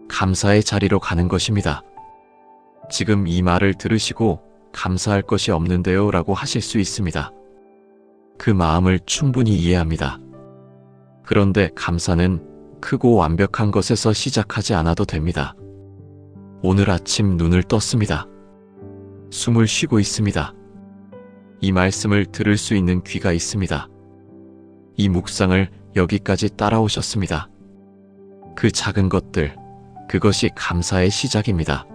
감사의 자리로 가는 것입니다. 지금 이 말을 들으시고 감사할 것이 없는데요 라고 하실 수 있습니다. 그 마음을 충분히 이해합니다. 그런데 감사는 크고 완벽한 것에서 시작하지 않아도 됩니다. 오늘 아침 눈을 떴습니다. 숨을 쉬고 있습니다. 이 말씀을 들을 수 있는 귀가 있습니다. 이 묵상을 여기까지 따라오셨습니다. 그 작은 것들, 그것이 감사의 시작입니다.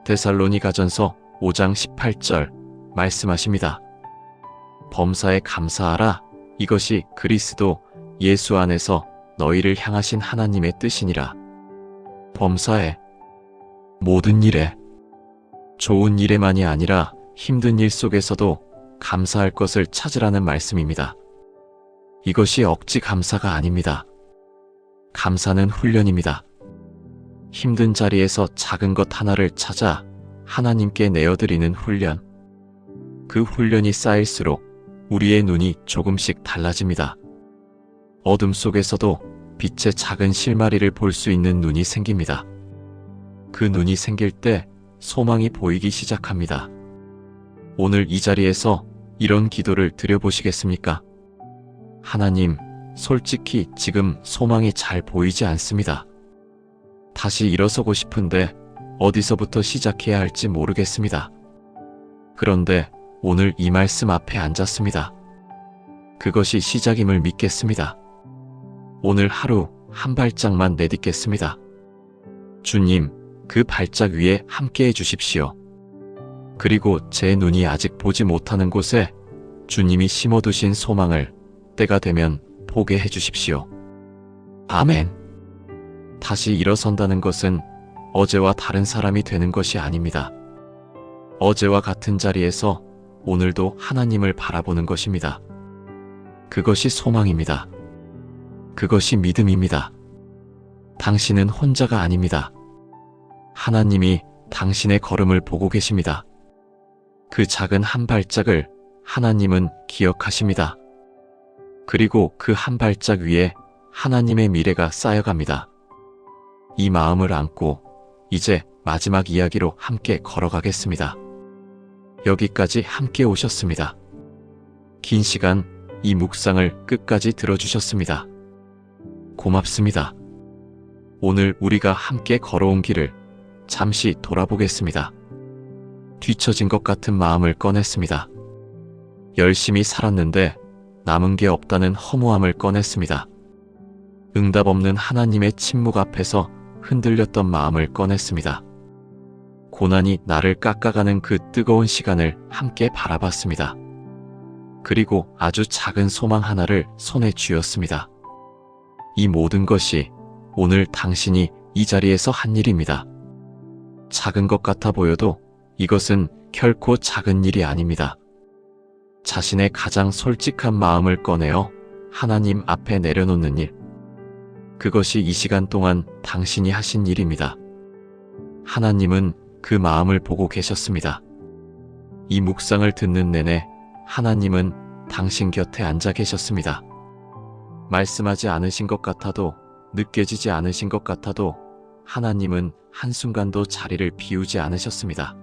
데살로니가전서 5장 18절 말씀하십니다. 범사에 감사하라. 이것이 그리스도 예수 안에서 너희를 향하신 하나님의 뜻이니라. 범사에 모든 일에, 좋은 일에만이 아니라 힘든 일 속에서도 감사할 것을 찾으라는 말씀입니다. 이것이 억지 감사가 아닙니다. 감사는 훈련입니다. 힘든 자리에서 작은 것 하나를 찾아 하나님께 내어드리는 훈련. 그 훈련이 쌓일수록 우리의 눈이 조금씩 달라집니다. 어둠 속에서도 빛의 작은 실마리를 볼 수 있는 눈이 생깁니다. 그 눈이 생길 때 소망이 보이기 시작합니다. 오늘 이 자리에서 이런 기도를 드려보시겠습니까? 하나님, 솔직히 지금 소망이 잘 보이지 않습니다. 다시 일어서고 싶은데 어디서부터 시작해야 할지 모르겠습니다. 그런데 오늘 이 말씀 앞에 앉았습니다. 그것이 시작임을 믿겠습니다. 오늘 하루 한 발짝만 내딛겠습니다. 주님, 그 발짝 위에 함께 해주십시오. 그리고 제 눈이 아직 보지 못하는 곳에 주님이 심어두신 소망을 때가 되면 보게 해주십시오. 아멘. 다시 일어선다는 것은 어제와 다른 사람이 되는 것이 아닙니다. 어제와 같은 자리에서 오늘도 하나님을 바라보는 것입니다. 그것이 소망입니다. 그것이 믿음입니다. 당신은 혼자가 아닙니다. 하나님이 당신의 걸음을 보고 계십니다. 그 작은 한 발짝을 하나님은 기억하십니다. 그리고 그 한 발짝 위에 하나님의 미래가 쌓여갑니다. 이 마음을 안고 이제 마지막 이야기로 함께 걸어가겠습니다. 여기까지 함께 오셨습니다. 긴 시간 이 묵상을 끝까지 들어주셨습니다. 고맙습니다. 오늘 우리가 함께 걸어온 길을 잠시 돌아보겠습니다. 뒤처진 것 같은 마음을 꺼냈습니다. 열심히 살았는데 남은 게 없다는 허무함을 꺼냈습니다. 응답 없는 하나님의 침묵 앞에서 흔들렸던 마음을 꺼냈습니다. 고난이 나를 깎아가는 그 뜨거운 시간을 함께 바라봤습니다. 그리고 아주 작은 소망 하나를 손에 쥐었습니다. 이 모든 것이 오늘 당신이 이 자리에서 한 일입니다. 작은 것 같아 보여도 이것은 결코 작은 일이 아닙니다. 자신의 가장 솔직한 마음을 꺼내어 하나님 앞에 내려놓는 일. 그것이 이 시간 동안 당신이 하신 일입니다. 하나님은 그 마음을 보고 계셨습니다. 이 묵상을 듣는 내내 하나님은 당신 곁에 앉아 계셨습니다. 말씀하지 않으신 것 같아도, 느껴지지 않으신 것 같아도 하나님은 한순간도 자리를 비우지 않으셨습니다.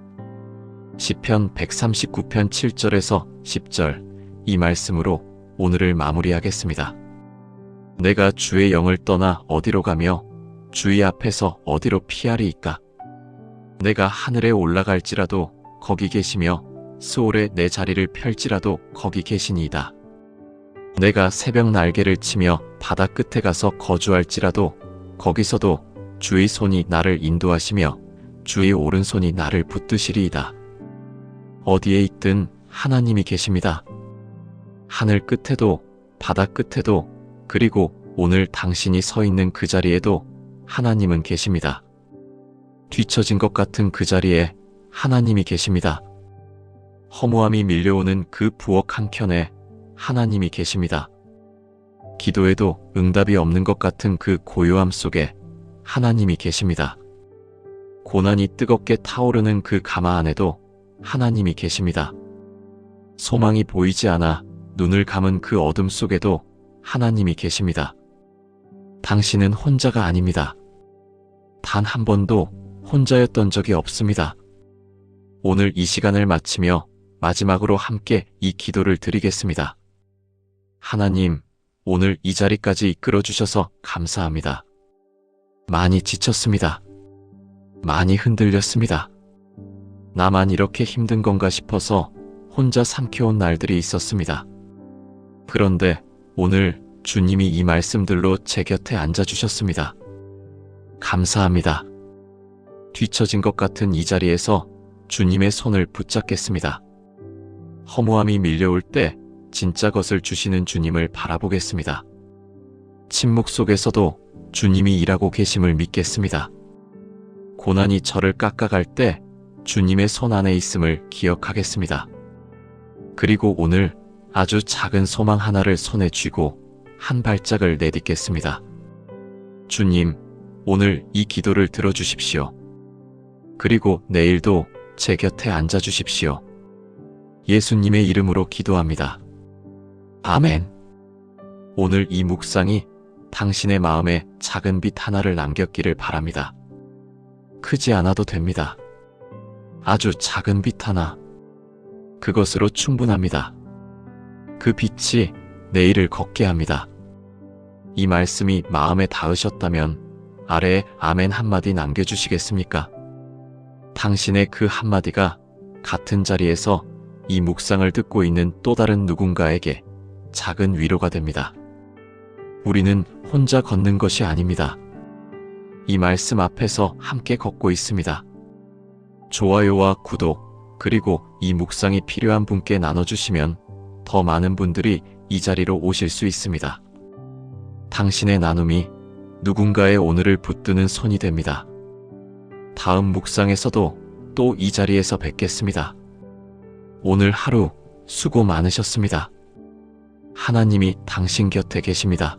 시편 139편 7절에서 10절, 이 말씀으로 오늘을 마무리하겠습니다. 내가 주의 영을 떠나 어디로 가며 주의 앞에서 어디로 피하리이까? 내가 하늘에 올라갈지라도 거기 계시며 스올에 내 자리를 펼지라도 거기 계시니이다. 내가 새벽 날개를 치며 바다 끝에 가서 거주할지라도 거기서도 주의 손이 나를 인도하시며 주의 오른손이 나를 붙드시리이다. 어디에 있든 하나님이 계십니다. 하늘 끝에도 바다 끝에도 그리고 오늘 당신이 서 있는 그 자리에도 하나님은 계십니다. 뒤처진 것 같은 그 자리에 하나님이 계십니다. 허무함이 밀려오는 그 부엌 한켠에 하나님이 계십니다. 기도에도 응답이 없는 것 같은 그 고요함 속에 하나님이 계십니다. 고난이 뜨겁게 타오르는 그 가마 안에도 하나님이 계십니다. 소망이 보이지 않아 눈을 감은 그 어둠 속에도 하나님이 계십니다. 당신은 혼자가 아닙니다. 단 한 번도 혼자였던 적이 없습니다. 오늘 이 시간을 마치며 마지막으로 함께 이 기도를 드리겠습니다. 하나님, 오늘 이 자리까지 이끌어 주셔서 감사합니다. 많이 지쳤습니다. 많이 흔들렸습니다. 나만 이렇게 힘든 건가 싶어서 혼자 삼켜온 날들이 있었습니다. 그런데 오늘 주님이 이 말씀들로 제 곁에 앉아주셨습니다. 감사합니다. 뒤처진 것 같은 이 자리에서 주님의 손을 붙잡겠습니다. 허무함이 밀려올 때 진짜 것을 주시는 주님을 바라보겠습니다. 침묵 속에서도 주님이 일하고 계심을 믿겠습니다. 고난이 저를 깎아갈 때 주님의 손 안에 있음을 기억하겠습니다. 그리고 오늘 아주 작은 소망 하나를 손에 쥐고 한 발짝을 내딛겠습니다. 주님, 오늘 이 기도를 들어주십시오. 그리고 내일도 제 곁에 앉아주십시오. 예수님의 이름으로 기도합니다. 아멘. 오늘 이 묵상이 당신의 마음에 작은 빛 하나를 남겼기를 바랍니다. 크지 않아도 됩니다. 아주 작은 빛 하나. 그것으로 충분합니다. 그 빛이 내일을 걷게 합니다. 이 말씀이 마음에 닿으셨다면 아래에 아멘 한마디 남겨주시겠습니까? 당신의 그 한마디가 같은 자리에서 이 묵상을 듣고 있는 또 다른 누군가에게 작은 위로가 됩니다. 우리는 혼자 걷는 것이 아닙니다. 이 말씀 앞에서 함께 걷고 있습니다. 좋아요와 구독, 그리고 이 묵상이 필요한 분께 나눠주시면 더 많은 분들이 이 자리로 오실 수 있습니다. 당신의 나눔이 누군가의 오늘을 붙드는 손이 됩니다. 다음 묵상에서도 또 이 자리에서 뵙겠습니다. 오늘 하루 수고 많으셨습니다. 하나님이 당신 곁에 계십니다.